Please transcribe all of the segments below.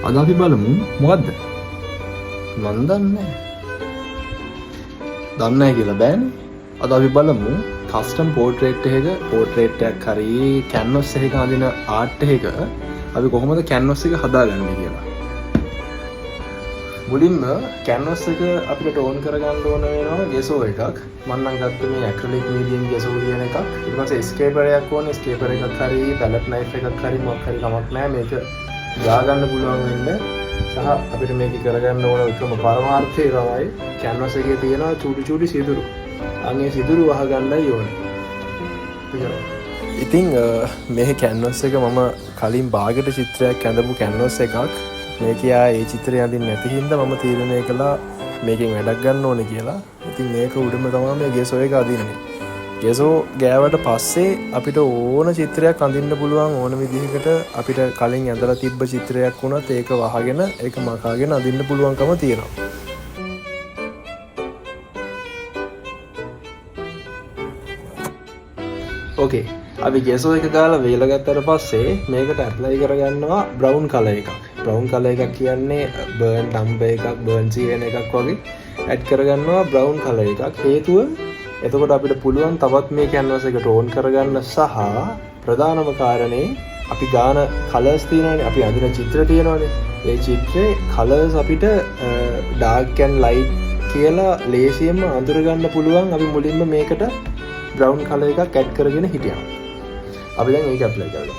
අද අපි බලමු මොකද්ද? මන් දන්නේ කියලා බෑනේ. අද අපි බලමු කස්ටම් පෝට්‍රේට් එකක් හරි කැන්වස් එකක අඳින ආර්ට් එකක අපි කොහොමද කැන්වස් එක හදාගන්නේ කියලා. මුලින්ම කැන්වස් එක අපිට ටෝන් කරගන්න ඕන වෙනවා ගෙසෝ එකක්. මම නම් ගත්ත මේ ඇක්‍රිලික් මීඩියම් ගෙසෝ කියන එකක්. ඊට පස්සේ ස්කේපර් එකක් ඕනේ. ස්කේපර් එකක් හරි පැලට් නයිෆ් එකක් හරි මොකක් හරි කමක් නැහැ. මේක ගා ගන්න පුළුවන් වෙන්න සහ අපිට මේක කරගන්න ඕන එකම පරමාර්ථය තමයි කැන්වස් එකේ තියෙන චූටි සිදුරු. අනේ සිදුරු වහගන්නයි ඕනේ. ඉතින් මේ කැන්වස් එක මම කලින් බාගෙට චිත්‍රයක් ඇඳපු කැන්වස් එකක්. මේකයා ඒ චිත්‍රය අඳින්න නැති හින්දා මම තීරණය කළා මේකෙන් වැඩක් ගන්න ඕනේ කියලා. ඉතින් මේක උඩම තමයි මේ ගෙසෝ එක අදින්නේ. ගෙසෝ ගෑවට පස්සේ අපිට ඕන චිත්‍රයක් අඳින්න පුළුවන් ඕන විදිහකට. අපිට කලින් ඇඳලා තිබ්බ චිත්‍රයක් වුණත් ඒක වහගෙන ඒක මකාගෙන අඳින්න පුළුවන්කම තියෙනවා. ඕකේ. අපි ගෙසෝ එක ගාලා වේලා ගත්තට පස්සේ මේකට ඇප්ලයි කරගන්නවා බ්‍රවුන් කලර් එකක්. බ්‍රවුන් කලර් එකක් කියන්නේ බර්න් ටම්බර් එකක්, බර්න් සීරන් එකක් වගේ ඇඩ් කරගන්නවා බ්‍රවුන් කලර් එකක්. හේතුව එතකොට අපිට පුළුවන් තවත් මේ කැන්වස් එක ටෝන් කරගන්න සහ ප්‍රධානම කාරණේ අපි ගාන කලර්ස් තියෙනවානේ, අපි අඳින චිත්‍ර තියෙනවානේ. ඒ චිත්‍රේ කලර්ස් අපිට ඩාර්ක් ඇන්ඩ් ලයිට් කියලා ලේසියෙන්ම අඳුර ගන්න පුළුවන්. අපි මුලින්ම මේකට බ්‍රවුන් කලර් එකක් ඇඩ් කරගෙන හිටියා. අපි දැන් ඒක ඇප්ලයි කරමු.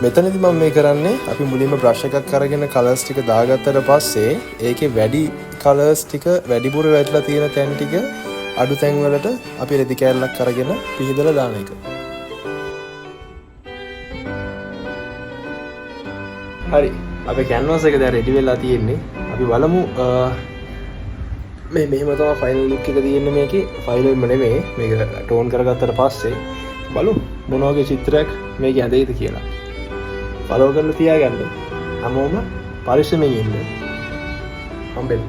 මෙතනදි මම මේ කරන්නේ අපි මුලින්ම බ්‍රෂ් එකක් අරගෙන කලර්ස් ටික දාගත්තට පස්සේ ඒකේ වැඩි කලර්ස් ටික වැඩිපුර වැටලා තියෙන තැන් ටික අඩු තැන් වලට අපි රෙදි කෑල්ලක් අරගෙන පිහිදලා දාන එක. හරි. අපේ කැන්වස් එක දැන් රෙඩි වෙලා තියෙන්නේ. අපි බලමු මේ මෙහෙම තමයි ෆයිනල් ලුක් එක තියෙන්නේ මේකේ. ෆයිනල්ම නෙමෙයි. මේක ටෝන් කරගත්තට පස්සේ බලමු මොන වගේ චිත්‍රයක් මේකේ ඇඳෙයිද කියලා. ෆලෝ කරලා තියාගන්න. හැමෝම පරිස්සමෙන් ඉන්න. හම්බෙන්න.